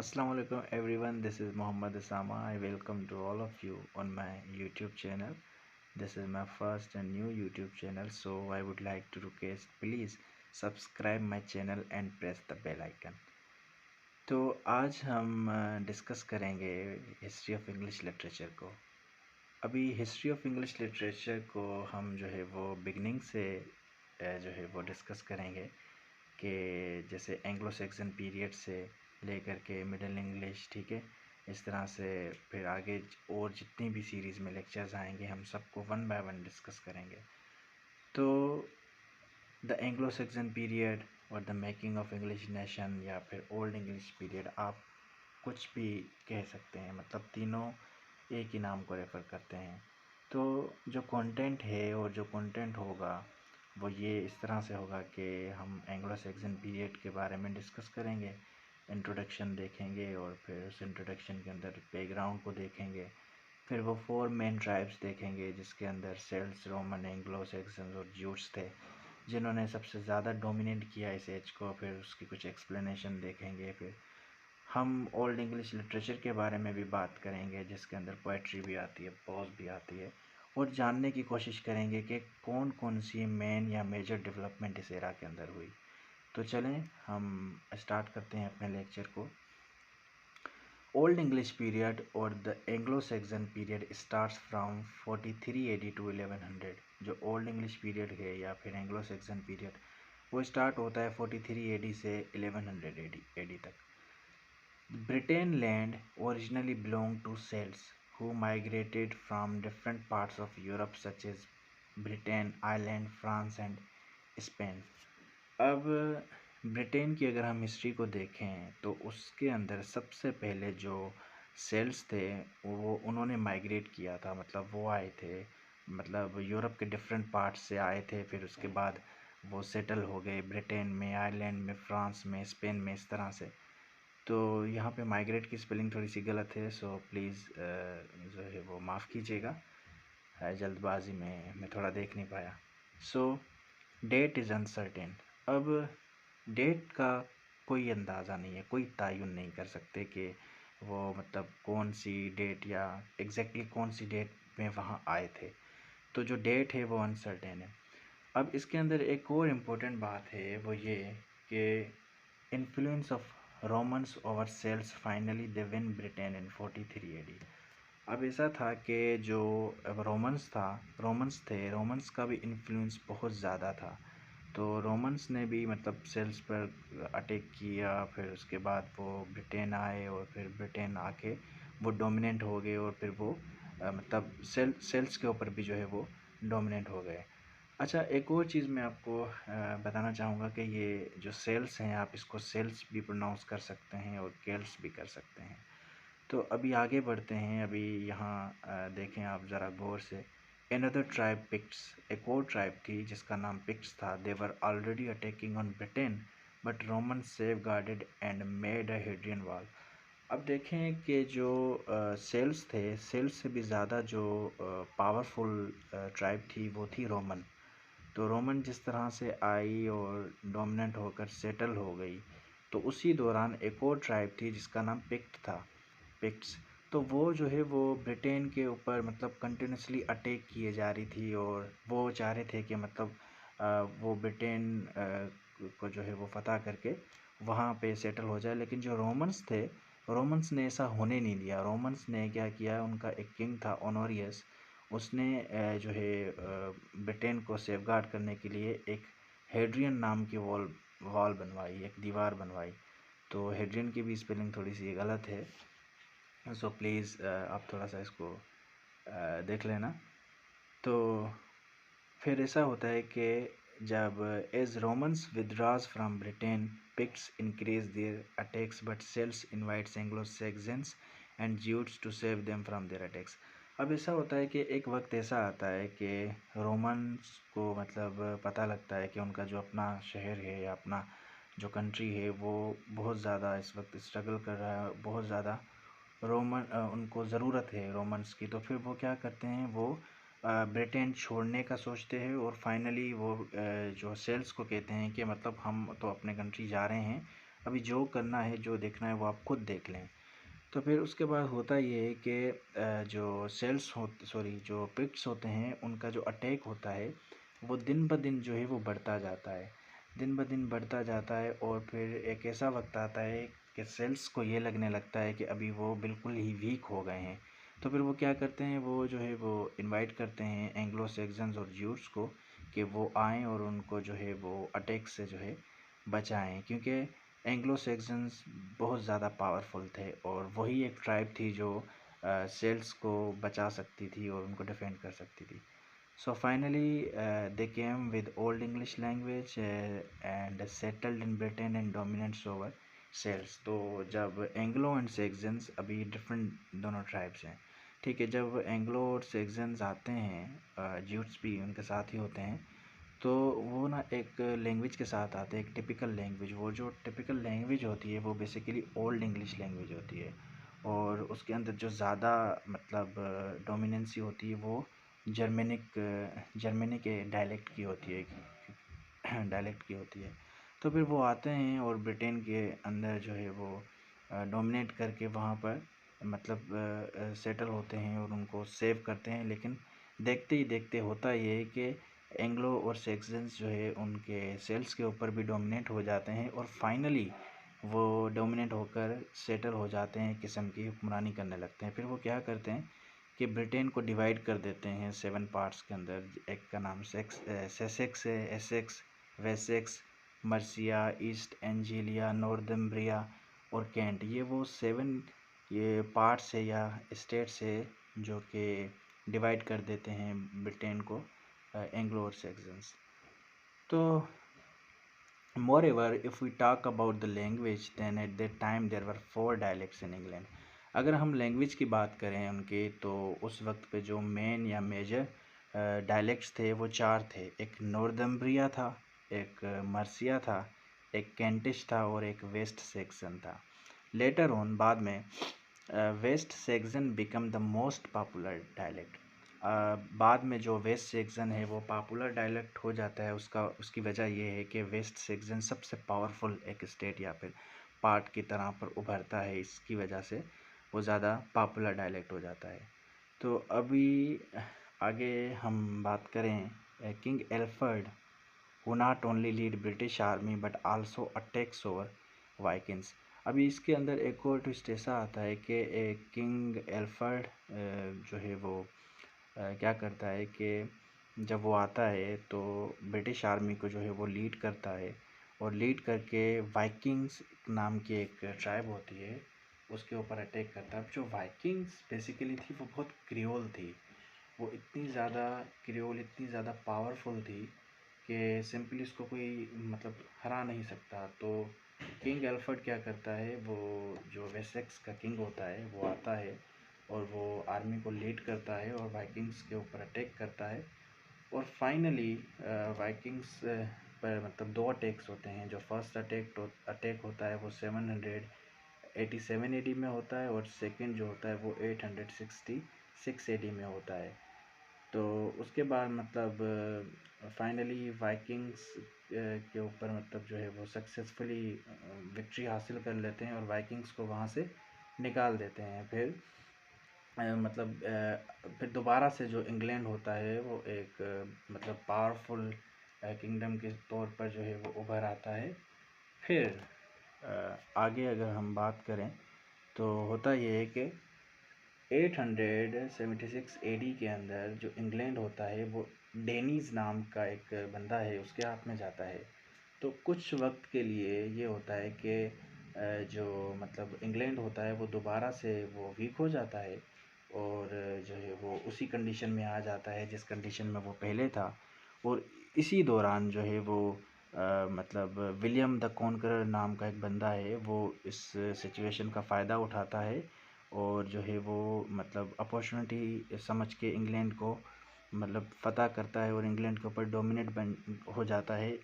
Assalamu alaikum everyone, this is Muhammad Osama. I welcome to all of you on my YouTube channel. This is my first and new YouTube channel, so I would like to request please subscribe my channel and press the bell icon. तो आज हम discuss करेंगे history of English literature को। अभी history of English literature को हम जो है वो बिगनिंग से जो है वो डिस्कस करेंगे कि जैसे एंग्लो सैक्सन पीरियड से लेकर के मिडिल इंग्लिश, ठीक है, इस तरह से फिर आगे और जितनी भी सीरीज़ में लेक्चर्स आएंगे हम सबको वन बाय वन डिस्कस करेंगे। तो द एंग्लो सैक्सन पीरियड और the making of English nation या फिर ओल्ड इंग्लिश पीरियड, आप कुछ भी कह सकते हैं, मतलब तीनों एक ही नाम को रेफ़र करते हैं। तो जो कंटेंट है और जो कंटेंट होगा वो ये इस तरह से होगा कि हम एंग्लो सैक्सन पीरियड के बारे में डिस्कस करेंगे, इंट्रोडक्शन देखेंगे और फिर उस इंट्रोडक्शन के अंदर बैकग्राउंड को देखेंगे, फिर वो 4 मेन ट्राइब्स देखेंगे जिसके अंदर सेल्ट्स, रोमन, एंग्लो सैक्सन्स और ज्यूट्स थे जिन्होंने सबसे ज़्यादा डोमिनेट किया इस एज को। फिर उसकी कुछ एक्सप्लेनेशन देखेंगे। फिर हम ओल्ड इंग्लिश लिटरेचर के बारे में भी बात करेंगे जिसके अंदर पोइट्री भी आती है, प्रोज भी आती है, और जानने की कोशिश करेंगे कि कौन कौन सी मेन या मेजर डेवलपमेंट इस एरा के अंदर हुई। तो चलें हम स्टार्ट करते हैं अपने लेक्चर को। ओल्ड इंग्लिश पीरियड और the Anglo Saxon period starts from 43 AD to 1100। जो ओल्ड इंग्लिश पीरियड है या फिर एंग्लो सैक्सन पीरियड, वो स्टार्ट होता है 43 AD से 1100 AD तक। Britain land originally belonged to Celts who migrated from different parts of Europe such as Britain, Ireland, France and Spain। अब ब्रिटेन की अगर हम हिस्ट्री को देखें तो उसके अंदर सबसे पहले जो सेल्स थे वो उन्होंने माइग्रेट किया था, मतलब वो आए थे, मतलब यूरोप के डिफरेंट पार्ट्स से आए थे। फिर उसके बाद वो सेटल हो गए ब्रिटेन में, आयरलैंड में, फ्रांस में, स्पेन में, इस तरह से। तो यहाँ पे माइग्रेट की स्पेलिंग थोड़ी सी गलत है, सो प्लीज़ जो है वो माफ़ कीजिएगा, जल्दबाजी में मैं थोड़ा देख नहीं पाया। सो डेट इज़ अनसर्टेन। अब डेट का कोई अंदाज़ा नहीं है, कोई तयन नहीं कर सकते कि वो मतलब कौन सी डेट या एग्जैक्टली कौन सी डेट में वहाँ आए थे। तो जो डेट है वो अनसर्टेन है। अब इसके अंदर एक और इम्पोर्टेंट बात है, वो ये कि influence of Romans over Celts, finally they win Britain in 43 AD। अब ऐसा था कि जो रोमन्स थे, रोमन्स का भी इन्फ्लुएंस बहुत ज़्यादा था। तो रोमन्स ने भी मतलब सेल्स पर अटैक किया, फिर उसके बाद वो ब्रिटेन आए और फिर ब्रिटेन आके वो डोमिनेंट हो गए और फिर वो मतलब सेल्स के ऊपर भी जो है वो डोमिनेंट हो गए। अच्छा, एक और चीज़ मैं आपको बताना चाहूँगा कि ये जो सेल्स हैं, आप इसको सेल्स भी प्रोनाउंस कर सकते हैं और केल्स भी कर सकते हैं। तो अभी आगे बढ़ते हैं। अभी यहाँ देखें आप ज़रा गौर से। अनदर ट्राइब पिक्ट्स, एक और ट्राइब थी जिसका नाम पिक्ट्स था। They were already attacking on Britain but Roman safeguarded and made a Hadrian wall. अब देखें कि जो सेल्स थे, सेल्स से भी ज़्यादा जो पावरफुल ट्राइब थी वो थी रोमन। तो रोमन जिस तरह से आई और डोमिनेंट होकर सेटल हो गई, तो उसी दौरान एक और ट्राइब थी जिसका नाम पिक्ट था, पिक्ट्स। तो वो जो है वो ब्रिटेन के ऊपर मतलब कंटिन्यूसली अटैक किए जा रही थी और वो चाह रहे थे कि मतलब वो ब्रिटेन को जो है वो फतह करके वहाँ पे सेटल हो जाए। लेकिन जो रोमन्स थे, रोमन्स ने ऐसा होने नहीं दिया। रोमन्स ने क्या किया, उनका एक किंग था ऑनोरियस, उसने जो है ब्रिटेन को सेफगार्ड करने के लिए एक हेड्रियन नाम की वॉल बनवाई, एक दीवार बनवाई। तो हेड्रियन की भी स्पेलिंग थोड़ी सी गलत है, सो प्लीज़ आप थोड़ा सा इसको देख लेना। तो फिर ऐसा होता है कि जब as Romans withdraws from Britain, Picts increase their attacks but Celts invites Anglo Saxons and Jutes to save them from their attacks. अब ऐसा होता है कि एक वक्त ऐसा आता है कि रोमन्स को मतलब पता लगता है कि उनका जो अपना शहर है या अपना जो कंट्री है वो बहुत ज़्यादा इस वक्त स्ट्रगल कर रहा है, बहुत ज़्यादा उनको ज़रूरत है रोमन्स की। तो फिर वो क्या करते हैं, वो ब्रिटेन छोड़ने का सोचते हैं और फाइनली वो जो सेल्स को कहते हैं कि मतलब हम तो अपने कंट्री जा रहे हैं, अभी जो करना है, जो देखना है वो आप खुद देख लें। तो फिर उसके बाद होता ये है कि जो सेल्स हो सॉरी जो पिट्स होते हैं, उनका जो अटैक होता है वो दिन ब दिन जो है वो बढ़ता जाता है, दिन ब दिन बढ़ता जाता है। और फिर एक ऐसा वक्त आता है कि सेल्स को ये लगने लगता है कि अभी वो बिल्कुल ही वीक हो गए हैं। तो फिर वो क्या करते हैं, वो जो है वो इनवाइट करते हैं एंग्लो सैक्सन्स और ज्यूट्स को कि वो आएँ और उनको जो है वो अटैक से जो है बचाएं, क्योंकि एंग्लो सैक्सन्स बहुत ज़्यादा पावरफुल थे और वही एक ट्राइब थी जो सेल्स को बचा सकती थी और उनको डिफेंड कर सकती थी। So finally, they came with Old English language and settled in Britain and dominance over Celts। तो जब एंग्लो एंड सेक्सन्स, अभी डिफरेंट दोनों ट्राइब्स हैं, ठीक है, जब एंग्लो और सेक्सन्स आते हैं, ज्यूट्स भी उनके साथ ही होते हैं, तो वो ना एक लैंग्वेज के साथ आते हैं, एक टिपिकल लैंग्वेज। वो जो टिपिकल लैंग्वेज होती है वो बेसिकली ओल्ड इंग्लिश लैंग्वेज होती है, और उसके अंदर जो ज़्यादा मतलब डोमिनेंसी होती है वो जर्मनिक डायलेक्ट की होती है, डायलेक्ट की होती है। तो फिर वो आते हैं और ब्रिटेन के अंदर जो है वो डोमिनेट करके वहाँ पर मतलब सेटल होते हैं और उनको सेव करते हैं। लेकिन देखते ही देखते होता ये है कि एंग्लो और सेक्सन्स जो है उनके सेल्स के ऊपर भी डोमिनेट हो जाते हैं, और फाइनली वो डोमिनेट होकर सेटल हो जाते हैं, किस्म की हुक्मरानी करने लगते हैं। फिर वो क्या करते हैं कि ब्रिटेन को डिवाइड कर देते हैं 7 पार्ट्स के अंदर। एक का नाम सेसेक्स है, एसेक्स, वेसेक्स, मर्सिया, ईस्ट एंजिलिया, नॉर्थम्ब्रिया और कैंट। ये वो 7 ये पार्ट्स है या स्टेट्स है जो कि डिवाइड कर देते हैं ब्रिटेन को, एंग्लो और सैक्सन्स। तो moreover, if we talk about the language, then at that time there were 4 dialects in England। अगर हम लैंग्वेज की बात करें उनके, तो उस वक्त पे जो मेन या मेजर डायलेक्ट्स थे वो 4 थे। एक नॉर्थम्ब्रिया था, एक मर्सिया था, एक कैंटिश था और एक वेस्ट सेक्सन था। लेटर ऑन, बाद में West Saxon become the most popular dialect. बाद में जो वेस्ट सेक्सन है वो पॉपुलर डायलेक्ट हो जाता है। उसकी वजह ये है कि वेस्ट सेक्सन सबसे पावरफुल एक स्टेट या फिर पार्ट की तरह पर उभरता है, इसकी वजह से वो ज़्यादा पॉपुलर डायलेक्ट हो जाता है। तो अभी आगे हम बात करें king Alford, who not only lead British army but also attacks over Vikings। अभी इसके अंदर एक और ट्विस्ट ऐसा आता है कि किंग एल्फर्ड जो है वो क्या करता है कि जब वो आता है तो ब्रिटिश आर्मी को जो है वो लीड करता है, और लीड करके वाइकिंग्स नाम की एक ट्राइब होती है उसके ऊपर अटैक करता है। अब जो वाइकिंग्स बेसिकली थी वो बहुत क्रियोल थी, वो इतनी ज़्यादा क्रियोल, इतनी ज़्यादा पावरफुल थी कि सिंपली उसको कोई मतलब हरा नहीं सकता। तो किंग एल्फर्ड क्या करता है, वो जो वेसेक्स का किंग होता है वो आता है और वो आर्मी को लीड करता है और वाइकिंग्स के ऊपर अटैक करता है। और फाइनली वाइकिंग्स पर मतलब 2 अटैक्स होते हैं। जो फर्स्ट अटैक होता है वो 787 एडी में होता है, और सेकंड जो होता है वो 866 एडी में होता है। तो उसके बाद मतलब फाइनली वाइकिंग्स के ऊपर मतलब जो है वो सक्सेसफुली विक्ट्री हासिल कर लेते हैं और वाइकिंग्स को वहाँ से निकाल देते हैं। फिर फिर दोबारा से जो इंग्लैंड होता है वो एक मतलब पावरफुल किंगडम के तौर पर जो है वो उभर आता है। फिर आगे अगर हम बात करें तो होता ये है कि 876 एडी के अंदर जो इंग्लैंड होता है वो डेनीज नाम का एक बंदा है उसके हाथ में जाता है। तो कुछ वक्त के लिए ये होता है कि जो मतलब इंग्लैंड होता है वो दोबारा से वो वीक हो जाता है, और जो है वो उसी कंडीशन में आ जाता है जिस कंडीशन में वो पहले था। और इसी दौरान जो है वो मतलब विलियम द कॉन्करर नाम का एक बंदा है, वो इस सिचुएशन का फ़ायदा उठाता है और जो है वो मतलब अपॉर्चुनिटी समझ के इंग्लैंड को मतलब फ़तह करता है और इंग्लैंड के ऊपर डोमिनेट बन हो जाता है।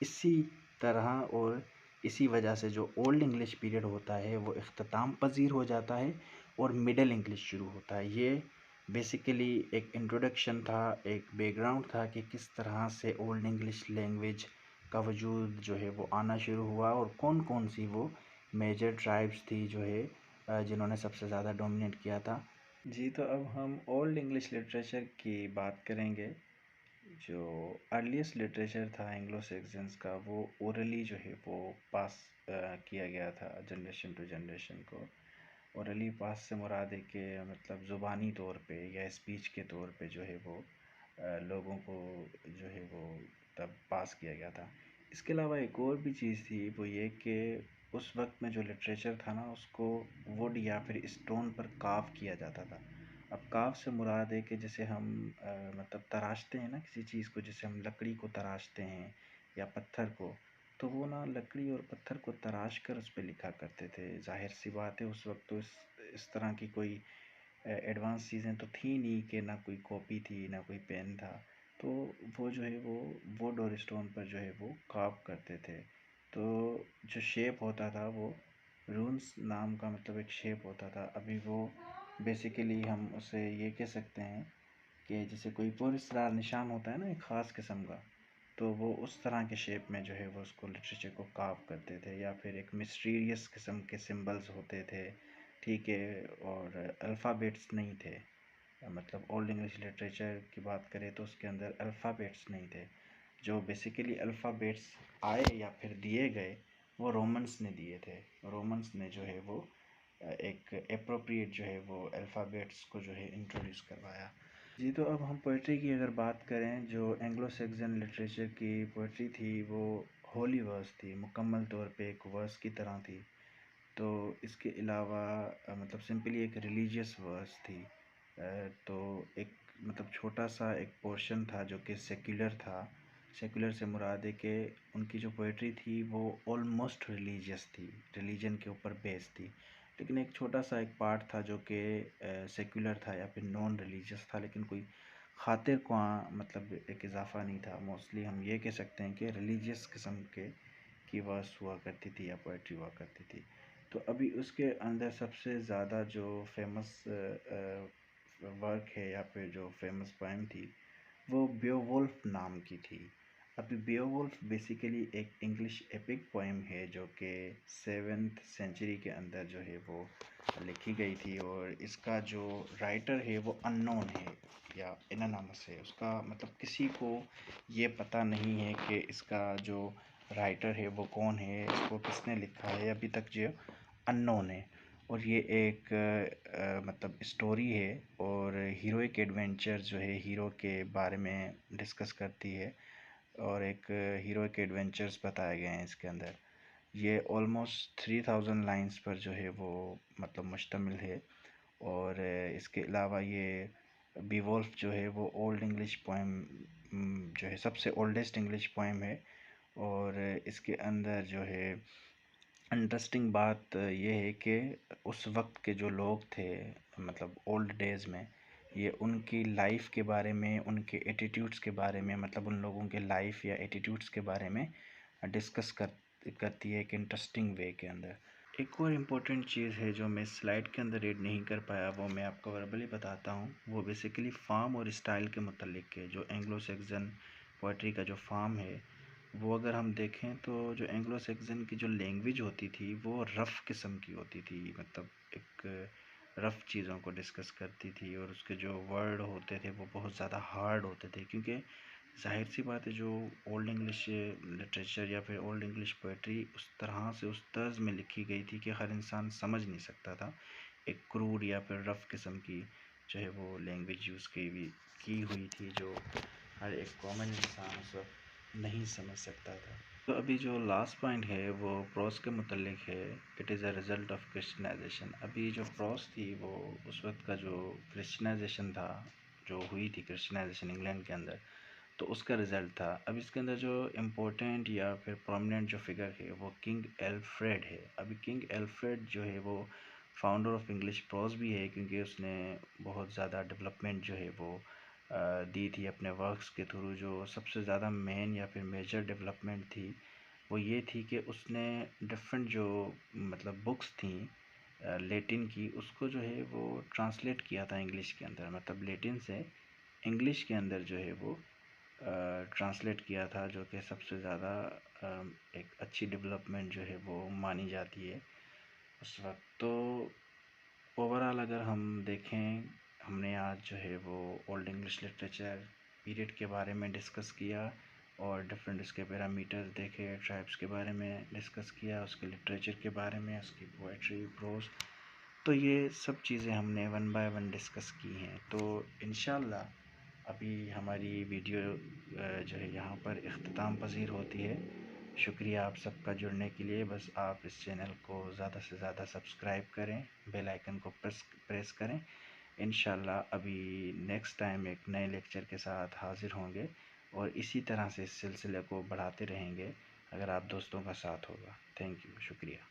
इसी तरह और इसी वजह से जो ओल्ड इंग्लिश पीरियड होता है वो इख्तिताम पज़ीर हो जाता है और मिडल इंग्लिश शुरू होता है। ये बेसिकली एक इंट्रोडक्शन था, एक बैकग्राउंड था कि किस तरह से ओल्ड इंग्लिश लैंग्वेज का वजूद जो है वो आना शुरू हुआ, और कौन कौन सी वो मेजर ट्राइब्स थी जो है जिन्होंने सबसे ज़्यादा डोमिनेट किया था। जी, तो अब हम ओल्ड इंग्लिश लिटरेचर की बात करेंगे। जो अर्लीस्ट लिटरेचर था एंग्लो सैक्सन्स का, वो ओरली जो है वो पास किया गया था जनरेशन टू जनरेशन को। ओरली पास से मुराद है कि मतलब ज़ुबानी तौर पे या स्पीच के तौर पे जो है वो लोगों को जो है वो तब पास किया गया था। इसके अलावा एक और भी चीज़ थी, वो ये कि उस वक्त में जो लिटरेचर था ना, उसको वुड या फिर स्टोन पर कार्व किया जाता था। अब कार्व से मुराद है कि जैसे हम मतलब तराशते हैं ना किसी चीज़ को, जैसे हम लकड़ी को तराशते हैं या पत्थर को, तो वो ना लकड़ी और पत्थर को तराश कर उस पर लिखा करते थे। जाहिर सी बात है उस वक्त तो इस तरह की कोई एडवांस चीज़ें तो थी नहीं कि ना कोई कॉपी थी ना कोई पेन था। तो वो जो है वो वुड और स्टोन पर जो है वो कार्व करते थे। तो जो शेप होता था वो रून्स नाम का मतलब एक शेप होता था। अभी वो बेसिकली हम उसे ये कह सकते हैं कि जैसे कोई पुरस्कार निशान होता है ना एक ख़ास किस्म का, तो वो उस तरह के शेप में जो है वो उसको लिटरेचर को कार्व करते थे। या फिर एक मिस्टीरियस किस्म के सिंबल्स होते थे, ठीक है, और अल्फ़ाबेट्स नहीं थे। मतलब ओल्ड इंग्लिश लिटरेचर की बात करें तो उसके अंदर अल्फ़ाबेट्स नहीं थे। जो बेसिकली अल्फ़ाबेट्स आए या फिर दिए गए, वो रोमन्स ने दिए थे। रोमन्स ने जो है वो एक एप्रोप्रिएट जो है वो अल्फ़ाबेट्स को जो है इंट्रोड्यूस करवाया। जी, तो अब हम पोइट्री की अगर बात करें, जो एंग्लो सैक्सन लिटरेचर की पोइट्री थी वो होली वर्स थी, मुकम्मल तौर पे एक वर्स की तरह थी। तो इसके अलावा मतलब सिंपली एक रिलीजियस वर्स थी। तो एक मतलब छोटा सा एक पोर्शन था जो कि सेक्युलर था। सेक्युलर से मुराद है कि उनकी जो पोइट्री थी वो ऑलमोस्ट रिलीजियस थी, रिलीजन के ऊपर बेस्ड थी। लेकिन एक छोटा सा एक पार्ट था जो कि सेक्युलर था या फिर नॉन रिलीजियस था, लेकिन कोई खातिर ख्वाह मतलब एक इजाफा नहीं था। मोस्टली हम ये कह सकते हैं कि रिलीजियस किस्म के की वर्स हुआ करती थी या पोइट्री हुआ करती थी। तो अभी उसके अंदर सबसे ज़्यादा जो फेमस वर्क है या फिर जो फेमस पोएम थी, वो बेओवुल्फ नाम की थी। अभी बेओवुल्फ बेसिकली एक इंग्लिश एपिक पोएम है जो कि 7th सेंचुरी के अंदर जो है वो लिखी गई थी, और इसका जो राइटर है वो अननोन है या एनानमस है। उसका मतलब किसी को ये पता नहीं है कि इसका जो राइटर है वो कौन है, इसको किसने लिखा है, अभी तक जो अननोन है। और ये एक मतलब स्टोरी है, और हीरोइक एडवेंचर जो है हीरो के बारे में डिस्कस करती है, और एक हीरो के एडवेंचर्स बताए गए हैं इसके अंदर। ये ऑलमोस्ट 3000 लाइंस पर जो है वो मतलब मुश्तमिल है। और इसके अलावा ये बीवोल्फ जो है वो ओल्ड इंग्लिश पोएम जो है सबसे ओल्डेस्ट इंग्लिश पोएम है। और इसके अंदर जो है इंटरेस्टिंग बात ये है कि उस वक्त के जो लोग थे मतलब ओल्ड डेज़ में, ये उनकी लाइफ के बारे में, उनके एटीट्यूड्स के बारे में, मतलब उन लोगों के लाइफ या एटीट्यूड्स के बारे में डिस्कस करती है एक इंटरेस्टिंग वे के अंदर। एक और इम्पोर्टेंट चीज़ है जो मैं स्लाइड के अंदर ऐड नहीं कर पाया, वो मैं आपको वर्बली बताता हूँ। वो बेसिकली फार्म और स्टाइल के मुतल्लिक है। जो एंग्लो सैक्सन पोइट्री का जो फार्म है, वो अगर हम देखें तो जो एंग्लो सैक्सन की जो लैंग्वेज होती थी वो रफ़ किस्म की होती थी। मतलब एक रफ़ चीज़ों को डिस्कस करती थी, और उसके जो वर्ड होते थे वो बहुत ज़्यादा हार्ड होते थे, क्योंकि ज़ाहिर सी बात है जो ओल्ड इंग्लिश लिटरेचर या फिर ओल्ड इंग्लिश पोइट्री उस तरह से उस तर्ज में लिखी गई थी कि हर इंसान समझ नहीं सकता था। एक क्रूड या फिर रफ़ किस्म की जो है वो लैंग्वेज यूज़ की हुई थी, जो हर एक कॉमन इंसान उस वक्त नहीं समझ सकता था। तो अभी जो लास्ट पॉइंट है वो प्रोस के मुतल्लिक है। It is a result of Christianisation. अभी जो प्रोस थी वो उस वक्त का जो क्रिश्चियनाइजेशन था, जो हुई थी क्रिश्चियनाइजेशन इंग्लैंड के अंदर, तो उसका रिज़ल्ट था। अब इसके अंदर जो इम्पोर्टेंट या फिर प्रोमिनेंट जो फिगर है वो किंग एल्फ्रेड है। अभी किंग एल्फ्रेड जो है वो फाउंडर ऑफ इंग्लिश प्रोज भी है, क्योंकि उसने बहुत ज़्यादा डेवलपमेंट जो है वो दी थी अपने वर्क्स के थ्रू। जो सबसे ज़्यादा मेन या फिर मेजर डेवलपमेंट थी वो ये थी कि उसने डिफरेंट जो मतलब बुक्स थी लेटिन की, उसको जो है वो ट्रांसलेट किया था इंग्लिश के अंदर। मतलब लेटिन से इंग्लिश के अंदर जो है वो ट्रांसलेट किया था, जो कि सबसे ज़्यादा एक अच्छी डेवलपमेंट जो है वो मानी जाती है उस वक्त। तो ओवरऑल अगर हम देखें, हमने आज जो है वो ओल्ड इंग्लिश लिटरेचर पीरियड के बारे में डिस्कस किया और डिफरेंट इसके पैरामीटर्स देखे, ट्राइब्स के बारे में डिस्कस किया, उसके लिटरेचर के बारे में, उसकी पोएट्री, प्रोज। तो ये सब चीज़ें हमने वन बाय वन डिस्कस की हैं। तो इंशाल्लाह अभी हमारी वीडियो जो है यहाँ पर इख्तिताम पज़ीर होती है। शुक्रिया आप सबका जुड़ने के लिए। बस आप इस चैनल को ज़्यादा से ज़्यादा सब्सक्राइब करें, बेल आइकन को प्रेस करें। इंशाल्लाह अभी नेक्स्ट टाइम एक नए लेक्चर के साथ हाज़िर होंगे और इसी तरह से इस सिलसिले को बढ़ाते रहेंगे अगर आप दोस्तों का साथ होगा। थैंक यू, शुक्रिया।